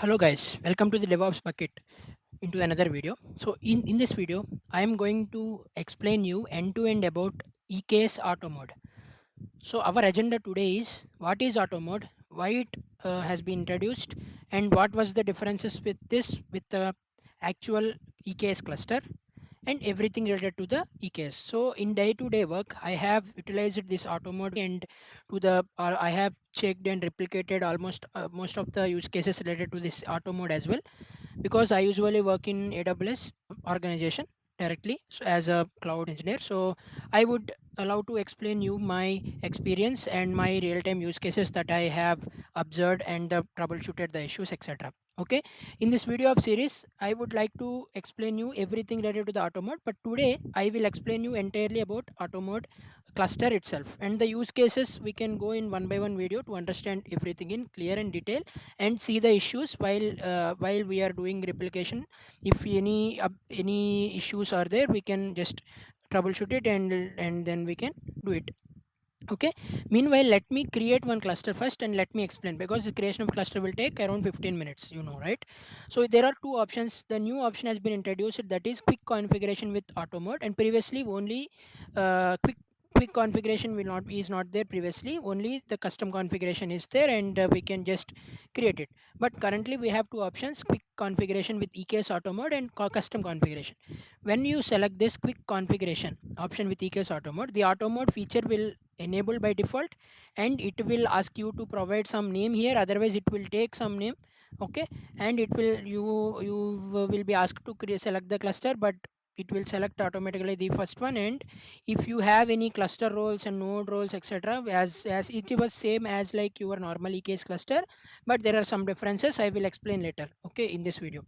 Hello guys, welcome to the DevOps Bucket into another video. So in this video, I am going to explain you end to end about EKS Auto Mode. So our agenda today is what is Auto Mode, why it has been introduced, and what was the differences with this with the actual EKS cluster and everything related to the EKS. So in day-to-day work, I have utilized this auto mode and I have checked and replicated almost most of the use cases related to this auto mode as well, because I usually work in AWS organization directly so as a cloud engineer. So I would allow to explain you my experience and my real-time use cases that I have observed and troubleshooted the issues, etc. Okay, in this video of series, I would like to explain you everything related to the auto mode, but today I will explain you entirely about auto mode cluster itself and the use cases. We can go in one by one video to understand everything in clear and detail and see the issues while we are doing replication. If any issues are there, we can just troubleshoot it and then we can do it. Okay, meanwhile let me create one cluster first and let me explain, because the creation of cluster will take around 15 minutes, you know, right? So there are two options. The new option has been introduced, that is quick configuration with auto mode, and previously only quick configuration will not is not there. Previously only the custom configuration is there, and we can just create it. But currently we have two options: quick configuration with EKS auto mode and custom configuration. When you select this quick configuration option with EKS auto mode, the auto mode feature will enable by default, and it will ask you to provide some name here, otherwise it will take some name. Okay, and it will you will be asked to select the cluster, but it will select automatically the first one. And if you have any cluster roles and node roles, etc., as it was same as like your normal EKS cluster, but there are some differences I will explain later, okay, in this video.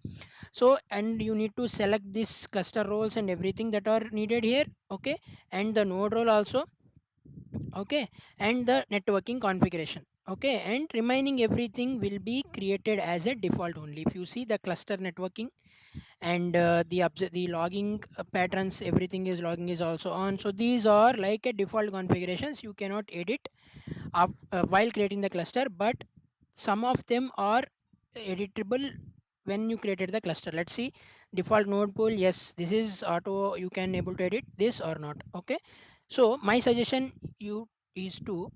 So and you need to select this cluster roles and everything that are needed here. Okay, and the node role also. Okay, and the networking configuration. Okay, and remaining everything will be created as a default only. If you see the cluster networking and the logging patterns, everything is logging is also on. So these are like a default configurations, you cannot edit while creating the cluster, but some of them are editable when you created the cluster. Let's see, default node pool, yes, this is auto, you can able to edit this or not. Okay, so my suggestion you is to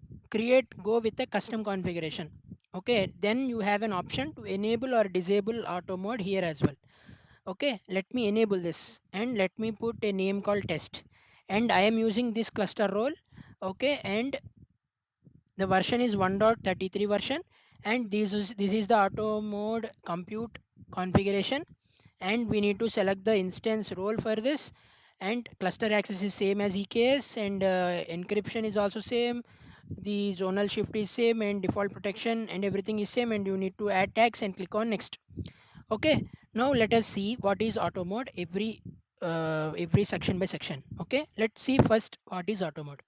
go with a custom configuration. Okay, then you have an option to enable or disable auto mode here as well. Okay, let me enable this and let me put a name called test, and I am using this cluster role. Okay, and the version is 1.33 version, and this is the auto mode compute configuration, and we need to select the instance role for this. And cluster access is same as EKS, and encryption is also same, the zonal shift is same, and default protection and everything is same, and you need to add tags and click on next. Okay, now let us see what is auto mode every section by section. Okay, let's see first what is auto mode.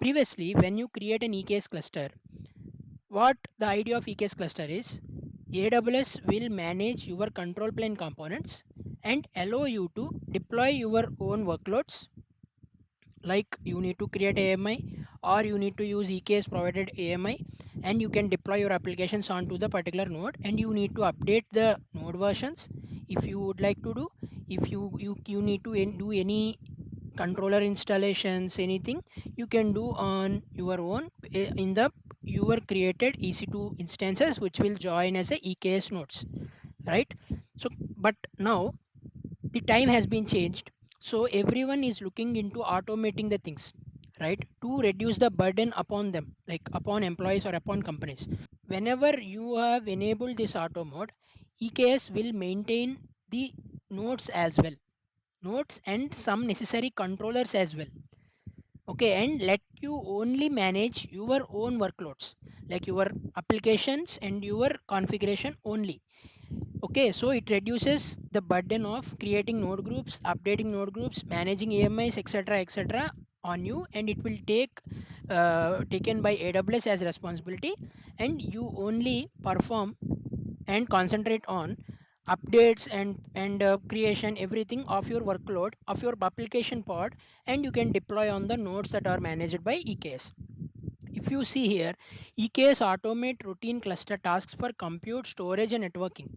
Previously, when you create an EKS cluster, what the idea of EKS cluster is, AWS will manage your control plane components and allow you to deploy your own workloads. Like you need to create AMI, or you need to use EKS provided AMI, and you can deploy your applications onto the particular node, and you need to update the node versions if you would like to do. If you need to do any controller installations, anything you can do on your own in the your created EC2 instances, which will join as a EKS nodes, right? So but now the time has been changed, so everyone is looking into automating the things, right, to reduce the burden upon them, like upon employees or upon companies. Whenever you have enabled this auto mode, EKS will maintain the nodes as well, nodes and some necessary controllers as well. Okay, and let you only manage your own workloads, like your applications and your configuration only. Okay, so it reduces the burden of creating node groups, updating node groups, managing AMIs, etc., etc., on you, and it will taken by AWS as responsibility, and you only perform and concentrate on updates and creation everything of your workload of your application pod, and you can deploy on the nodes that are managed by EKS. If you see here, EKS automate routine cluster tasks for compute, storage, and networking.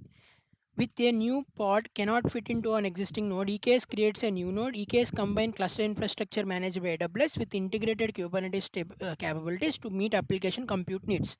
With a new pod cannot fit into an existing node, EKS creates a new node. EKS combine cluster infrastructure managed by AWS with integrated Kubernetes capabilities to meet application compute needs.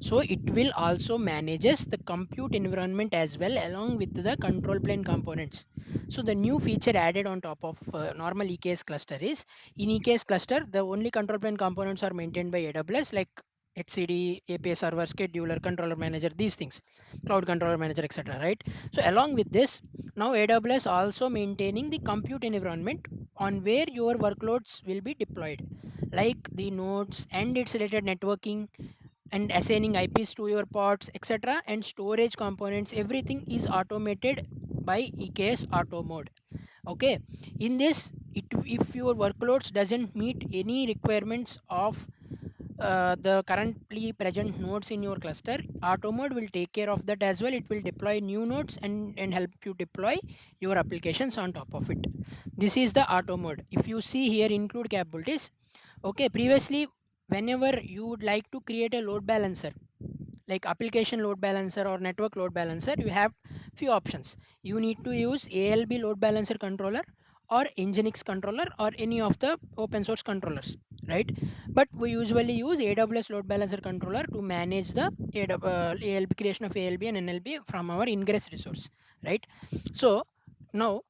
So it will also manages the compute environment as well along with the control plane components. So the new feature added on top of normal EKS cluster is, in EKS cluster the only control plane components are maintained by AWS, like HCD, API server, scheduler, controller manager, these things, cloud controller manager, etc. Right? So along with this, now AWS also maintaining the compute environment on where your workloads will be deployed, like the nodes and its related networking and assigning IPs to your pods, etc. And storage components, everything is automated by EKS Auto Mode. Okay, in this, if your workloads doesn't meet any requirements of the currently present nodes in your cluster, Automode will take care of that as well. It will deploy new nodes and help you deploy your applications on top of it. This is the Automode. If you see here, include capabilities. Okay, previously whenever you would like to create a load balancer, like application load balancer or network load balancer, you have few options. You need to use ALB load balancer controller or Nginx controller or any of the open source controllers, right? But we usually use AWS load balancer controller to manage the ALB creation of ALB and NLB from our ingress resource, right? So now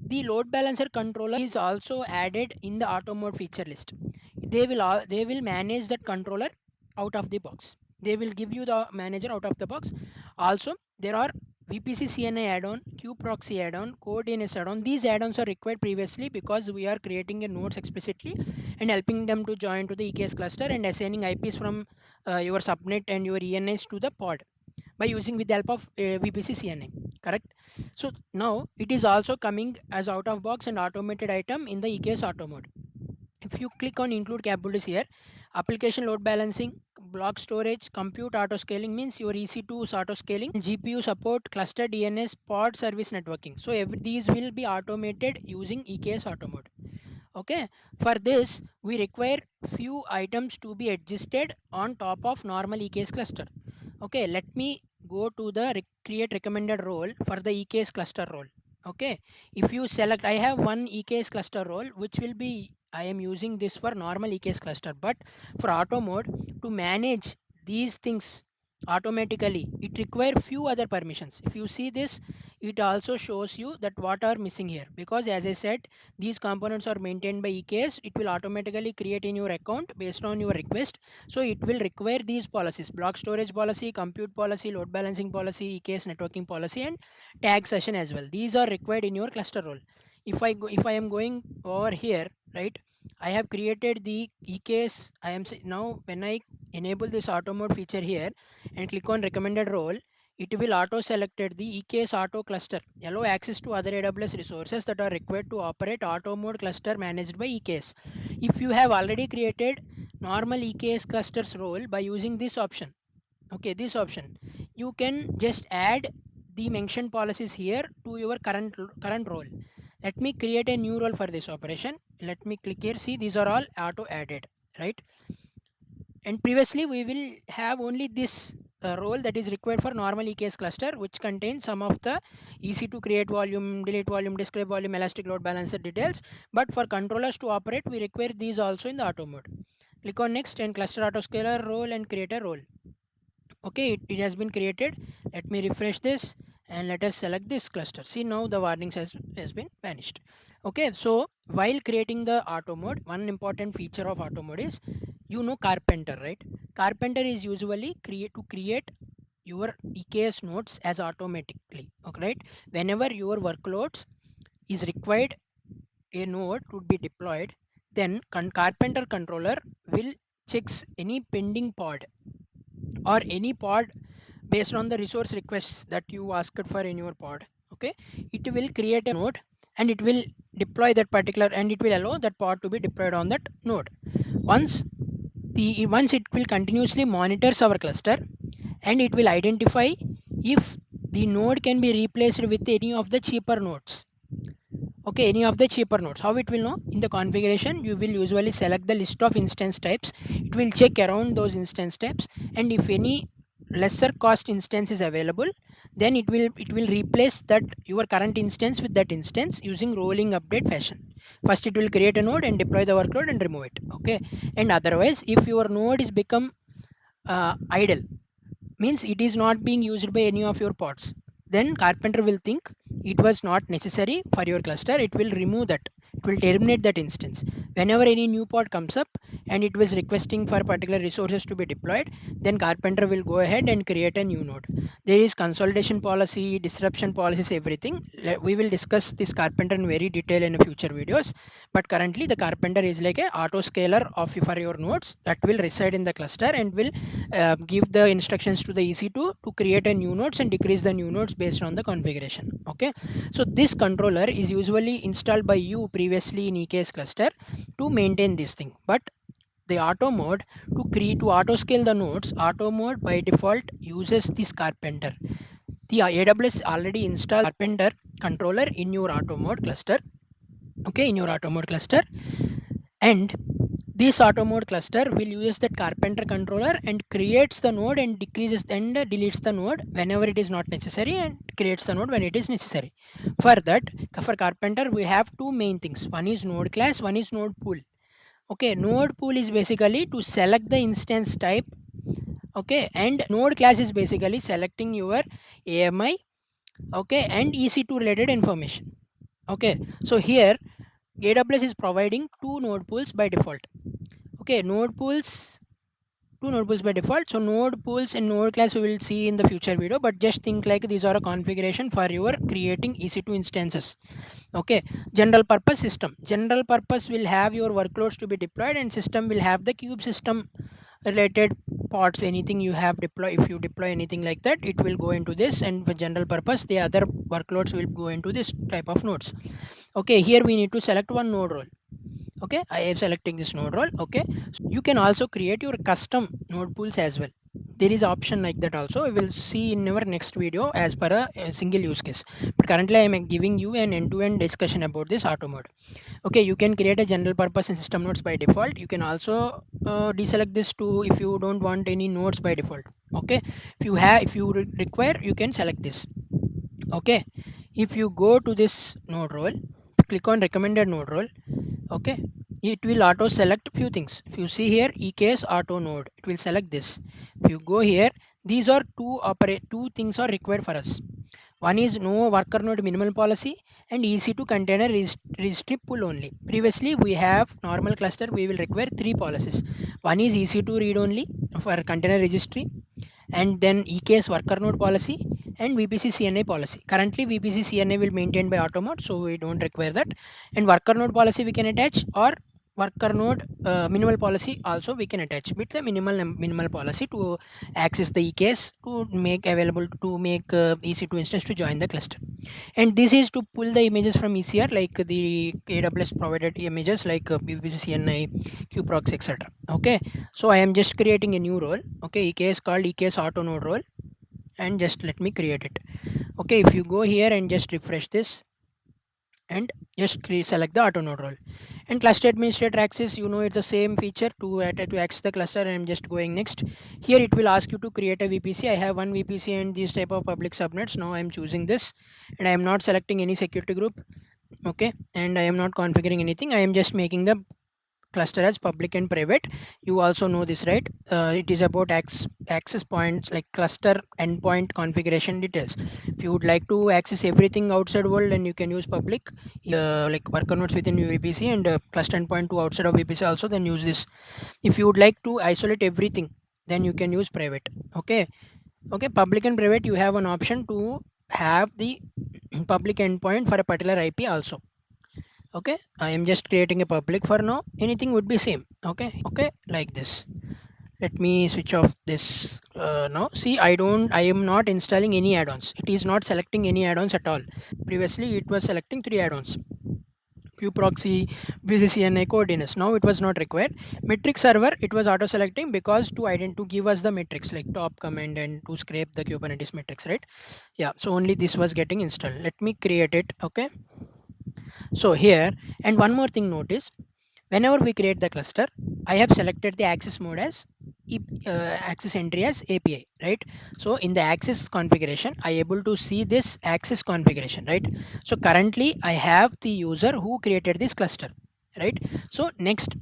the load balancer controller is also added in the auto mode feature list. They will manage that controller out of the box. They will give you the manager out of the box. Also, there are VPC CNI add-on, Proxy add-on, Code DNS add-on. These add-ons are required previously because we are creating a nodes explicitly and helping them to join to the EKS cluster and assigning IPs from your subnet and your ENIs to the pod by using with the help of VPC CNI. Correct. So now it is also coming as out of box and automated item in the EKS Auto Mode. If you click on include capabilities here, application load balancing, block storage, compute auto scaling, means your EC2 is auto scaling, GPU support, cluster DNS, pod service networking. So these will be automated using EKS Auto Mode. Okay, for this we require few items to be adjusted on top of normal EKS cluster. Okay, let me go to the create recommended role for the EKS cluster role. Okay, if you select, I have one EKS cluster role which will be, I am using this for normal EKS cluster, but for auto mode to manage these things automatically, it require few other permissions. If you see this, it also shows you that what are missing here, because as I said, these components are maintained by EKS. It will automatically create in your account based on your request. So it will require these policies: block storage policy, compute policy, load balancing policy, EKS networking policy, and tag session as well. These are required in your cluster role. If I am going over here, right, I have created the EKS. Now when I enable this auto mode feature here and click on recommended role, it will auto selected the EKS auto cluster, allow access to other AWS resources that are required to operate auto mode cluster managed by EKS. If you have already created normal EKS clusters role by using this option, okay, this option, you can just add the mentioned policies here to your current role. Let me create a new role for this operation. Let me click here. See, these are all auto added, right? And previously we will have only this role that is required for normal EKS cluster, which contains some of the EC2 create volume, delete volume, describe volume, elastic load balancer details. But for controllers to operate, we require these also in the auto mode. Click on next and cluster autoscaler role and create a role. Okay, it has been created. Let me refresh this and let us select this cluster. See, now the warnings has been vanished. Okay, so while creating the auto mode, one important feature of auto mode is, Carpenter, right? Carpenter is usually create your EKS nodes as automatically. Okay, right? Whenever your workloads is required a node to be deployed, then Carpenter controller will checks any pending pod or any pod based on the resource requests that you asked for in your pod. Okay, it will create a node and it will deploy that particular, and it will allow that pod to be deployed on that node. Once it will continuously monitors our cluster, and it will identify if the node can be replaced with any of the cheaper nodes. okay, any of the cheaper nodes. How it will know? In the configuration, you will usually select the list of instance types. It will check around those instance types, and if any lesser cost instance is available, then it will replace that your current instance with that instance using rolling update fashion. First it will create a node and deploy the workload and remove it, okay. And otherwise, if your node is become idle, means it is not being used by any of your pods, then carpenter will think it was not necessary for your cluster. It will remove that, it will terminate that instance whenever any new pod comes up and it was requesting for particular resources to be deployed. Then carpenter will go ahead and create a new node. There is consolidation policy, disruption policies, everything. We will discuss this carpenter in very detail in future videos, but currently the carpenter is like a auto scaler of for your nodes that will reside in the cluster and will give the instructions to the EC2 to create a new nodes and decrease the new nodes based on the configuration, okay. So this controller is usually installed by you previously in EKS cluster to maintain this thing, but the auto mode to auto scale the nodes, auto mode by default uses this carpenter. The AWS already installed carpenter controller in your auto mode cluster, okay, in your auto mode cluster. And this auto mode cluster will use that carpenter controller and creates the node and decreases and deletes the node whenever it is not necessary and creates the node when it is necessary. For that, for carpenter we have two main things. One is node class, one is node pool. Okay, node pool is basically to select the instance type, okay, and node class is basically selecting your AMI, okay, and EC2 related information, okay. So here AWS is providing two node pools by default, okay. Two node pools by default. So node pools and node class we will see in the future video, but just think like these are a configuration for your creating EC2 instances, okay. General purpose system, general purpose will have your workloads to be deployed, and system will have the kube system related pods. Anything you have deploy, if you deploy anything like that, it will go into this, and for general purpose the other workloads will go into this type of nodes, okay. Here we need to select one node role, okay. I am selecting this node role, okay. So you can also create your custom node pools as well. There is option like that also. We will see in our next video as per a single use case, but currently I am giving you an end-to-end discussion about this auto mode, okay. You can create a general purpose and system nodes by default. You can also deselect this to if you don't want any nodes by default, okay. If you require, you can select this, okay. If you go to this node role, click on recommended node role, okay, it will auto select few things. If you see here EKS Auto Node, it will select this. If you go here, these are two things are required for us. One is no worker node minimal policy and EC2 container registry pool only. Previously we have normal cluster, we will require three policies. One is EC2 read only for container registry, and then EKS worker node policy and VPC CNA policy. Currently VPC CNA will maintained by Automode, so we don't require that. And worker node policy we can attach, or worker node minimal policy also we can attach with the minimal policy to access the EKS to make available to make EC2 instance to join the cluster. And this is to pull the images from ECR, like the AWS provided images like VPC CNI, QProx, etc. Okay, so I am just creating a new role, okay. EKS called EKS Auto Node role, and just let me create it, okay. If you go here and just refresh this and just select the auto node role, and cluster administrator access, you know, it's the same feature to access the cluster. I'm just going next. Here it will ask you to create a VPC. I have one VPC and these type of public subnets. Now I'm choosing this, and I am not selecting any security group, okay, and I am not configuring anything. I am just making the cluster as public and private. You also know this, right? It is about access points, like cluster endpoint configuration details. If you would like to access everything outside world, then you can use public, like worker nodes within VPC, and cluster endpoint to outside of VPC also, then use this. If you would like to isolate everything, then you can use private, okay. Okay, public and private, you have an option to have the public endpoint for a particular IP also, okay. I am just creating a public for now. Anything would be same, okay. Okay, like this. Let me switch off this now. See, I am not installing any add-ons. It is not selecting any add-ons at all. Previously it was selecting three add-ons: qproxy, vccna, coordinates. Now it was not required. Metric server, it was auto selecting because to give us the metrics like top command and to scrape the Kubernetes metrics, right? Yeah, so only this was getting installed. Let me create it, okay. So here, and one more thing notice, whenever we create the cluster, I have selected the access mode as access entry as API, right? So in the access configuration, I able to see this access configuration, right? So currently I have the user who created this cluster, right? So next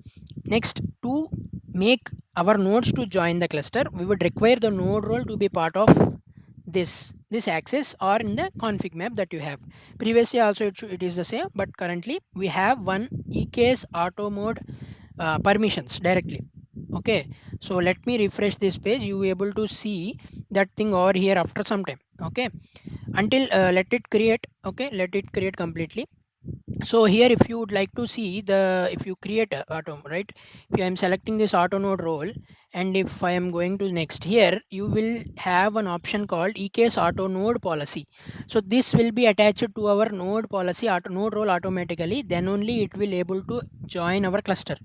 to make our nodes to join the cluster, we would require the node role to be part of this access or in the config map that you have. Previously also it is the same, but currently we have one EKS auto mode permissions directly. Okay, so let me refresh this page, you will be able to see that thing over here after some time. Okay, until let it create. Okay, let it create completely. So here if you would like to see the, if you create a auto, right? If I am selecting this auto node role, and if I am going to next, here you will have an option called EKS auto node policy. So this will be attached to our node policy auto node role automatically, then only it will able to join our cluster.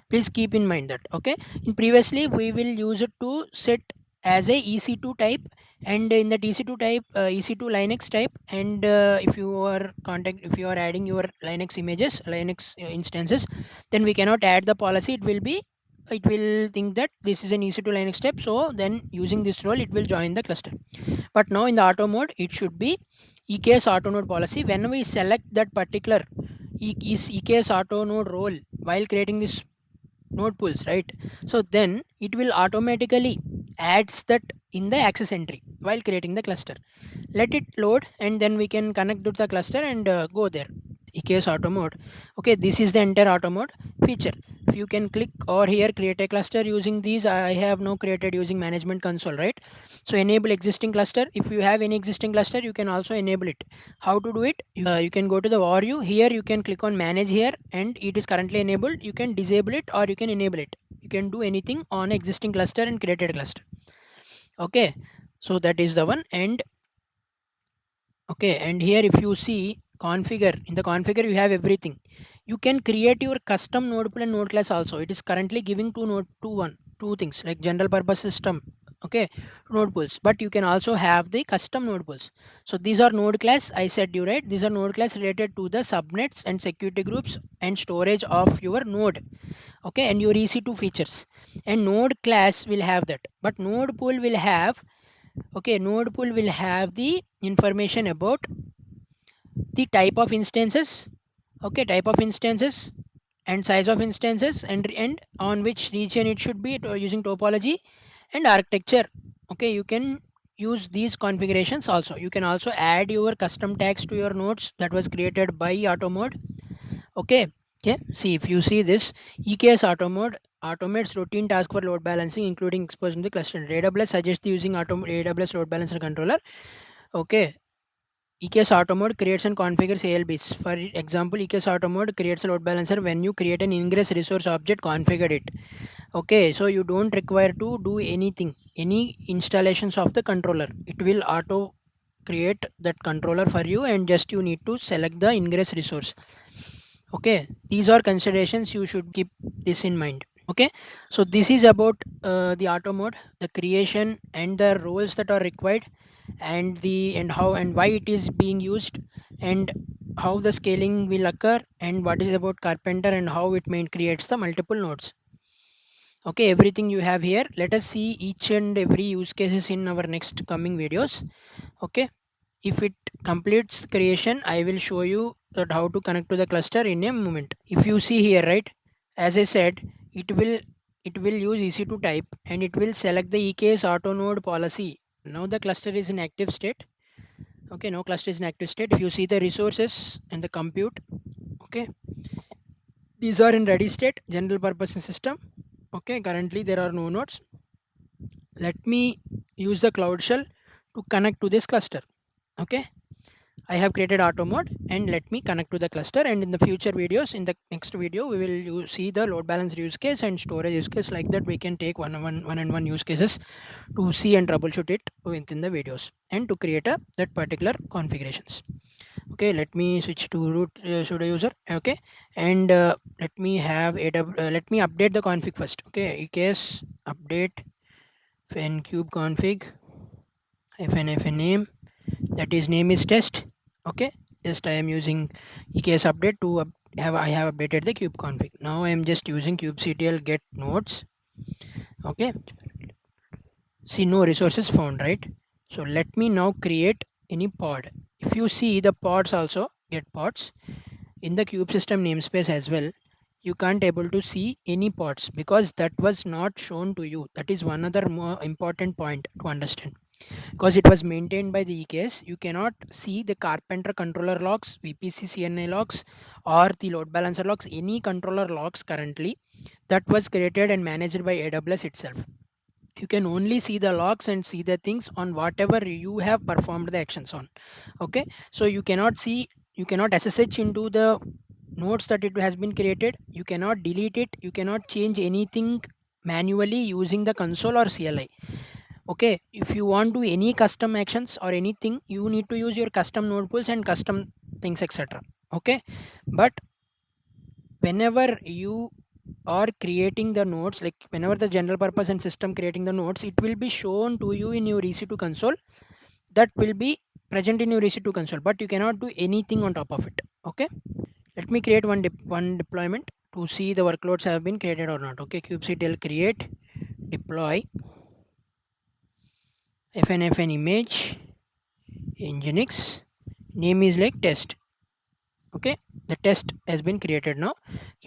Please keep in mind that. Okay, in previously we will use it to set as a EC2 type, and in the EC2 type, EC2 Linux type, and if you are if you are adding your Linux images, Linux instances, then we cannot add the policy. It will think that this is an EC2 Linux type, so then using this role it will join the cluster. But now in the auto mode it should be EKS auto node policy. When we select that particular EKS auto node role while creating this node pools, right? So then it will automatically adds that in the access entry while creating the cluster. Let it load, and then we can connect to the cluster and go there. EKS auto mode. Okay, this is the entire auto mode feature. If you can click or here create a cluster using these, I have now created using management console, right? So enable existing cluster. If you have any existing cluster, you can also enable it. How to do it? You can go to the overview. Here you can click on manage here, and it is currently enabled. You can disable it or you can enable it. You can do anything on existing cluster and created cluster. Okay, so that is the one. And okay, and here if you see configure, in the configure you have everything. You can create your custom node pool and node class also. It is currently giving two things like general purpose system. Okay, node pools, but you can also have the custom node pools. So these are node class, I said you right, these are node class related to the subnets and security groups and storage of your node. Okay, and your EC2 features, and node class will have that, but node pool will have, okay, node pool will have the information about the type of instances, okay, type of instances and size of instances, and on which region it should be using topology and architecture. Okay, you can use these configurations also. You can also add your custom tags to your nodes that was created by Automode. Okay, okay, see if you see this EKS Automode automates routine task for load balancing including exposing the cluster. AWS suggests using AWS load balancer controller. Okay, EKS Auto Mode creates and configures ALBs. For example, EKS Auto Mode creates a load balancer when you create an ingress resource object, configured it. Okay, so you don't require to do anything, any installations of the controller. It will auto create that controller for you, and just you need to select the ingress resource. Okay, these are considerations, you should keep this in mind. Okay, so this is about the auto mode, the creation and the roles that are required, and the and how and why it is being used, and how the scaling will occur, and what is about carpenter and how it may creates the multiple nodes. Okay, everything you have here. Let us see each and every use cases in our next coming videos. Okay, if it completes creation, I will show you that how to connect to the cluster in a moment. If you see here, right, as I said, it will use EC2 type, and it will select the EKS auto node policy. Now the cluster is in active state. Okay, no cluster is in active state. If you see the resources and the compute, okay, these are in ready state, general purpose system. Okay, currently there are no nodes. Let me use the cloud shell to connect to this cluster. Okay, I have created auto mode, and let me connect to the cluster, and in the future videos, in the next video, we will see the load balancer use case and storage use case. Like that we can take one use cases to see and troubleshoot it within the videos, and to create that particular configurations. Okay, let me switch to root sudo user. Okay, and let me have let me update the config first. Okay, EKS update fncube config hyphen name, that is name is test. Okay, just I am using EKS update to I have updated the kube config. Now I am just using kubectl get nodes. Okay, see no resources found, right? So let me now create any pod. If you see the pods also get pods in the kube system namespace as well, you can't able to see any pods because that was not shown to you. That is one other more important point to understand. Because it was maintained by the EKS, you cannot see the Carpenter controller logs, VPC CNI logs, or the load balancer logs, any controller logs currently that was created and managed by AWS itself. You can only see the logs and see the things on whatever you have performed the actions on. Okay, so you cannot see, you cannot SSH into the nodes that it has been created, you cannot delete it, you cannot change anything manually using the console or CLI. Okay, if you want to do any custom actions or anything, you need to use your custom node pools and custom things, etc. Okay, but whenever you are creating the nodes, like whenever the general purpose and system creating the nodes, it will be shown to you in your EC2 console. That will be present in your EC2 console, but you cannot do anything on top of it. Okay, let me create one deployment to see the workloads have been created or not. Okay, kubectl create deploy fn image nginx, name is like test. Okay, the test has been created now.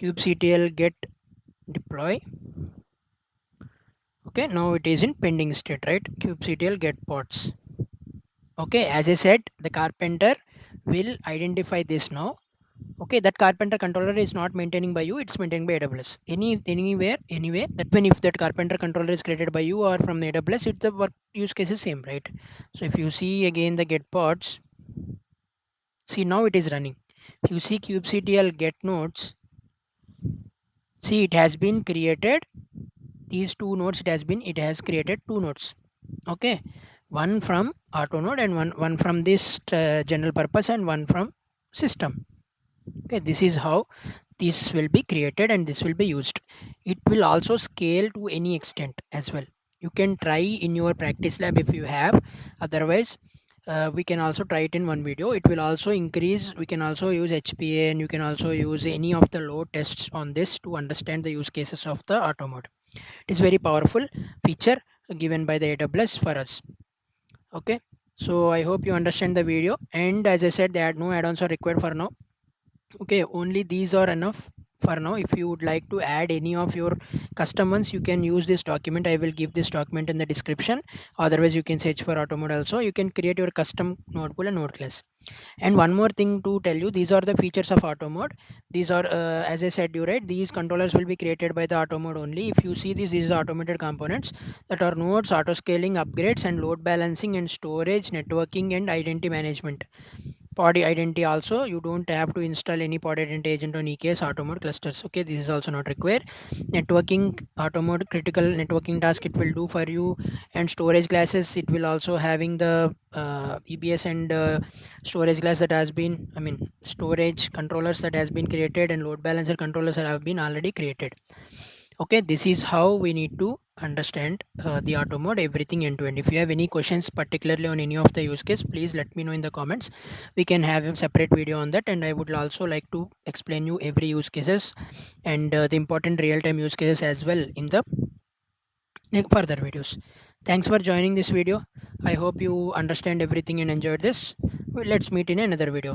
Kubectl get deploy. Okay, now it is in pending state, right? Kubectl get pods. Okay, as I said, the Carpenter will identify this now. Okay, that Carpenter controller is not maintaining by you, it's maintained by AWS. Anywhere, anyway, that when if that Carpenter controller is created by you or from the AWS, it's the work use case is same, right? So if you see again the get pods, see now it is running. If you see kubectl get nodes, see it has been created these two nodes. It has created two nodes. Okay, one from Automode and one from this general purpose and one from system. Okay, this is how this will be created and this will be used. It will also scale to any extent as well. You can try in your practice lab if you have, otherwise we can also try it in one video. It will also increase, we can also use HPA and you can also use any of the load tests on this to understand the use cases of the Automode. It is very powerful feature given by the AWS for us. Okay, so I hope you understand the video, and as I said, there are no add-ons are required for now. Okay, only these are enough for now. If you would like to add any of your custom ones, you can use this document. I will give this document in the description. Otherwise, you can search for Automode also. You can create your custom node pool and node class. And one more thing to tell you, these are the features of Automode. These are as I said you, right, these controllers will be created by the Automode only. If you see this, these are automated components that are nodes, auto scaling, upgrades, and load balancing, and storage, networking, and identity management. Pod identity also, you don't have to install any pod identity agent on EKS Automode clusters. Okay, this is also not required. Networking, Automode critical networking task it will do for you, and storage classes, it will also having the EBS and storage class that has been, I mean storage controllers that has been created, and load balancer controllers that have been already created. Okay, this is how we need to understand the Automode everything end to end. If you have any questions particularly on any of the use case, please let me know in the comments. We can have a separate video on that, and I would also like to explain you every use cases and the important real-time use cases as well in the further videos. Thanks for joining this video. I hope you understand everything and enjoyed this. Well, let's meet in another video.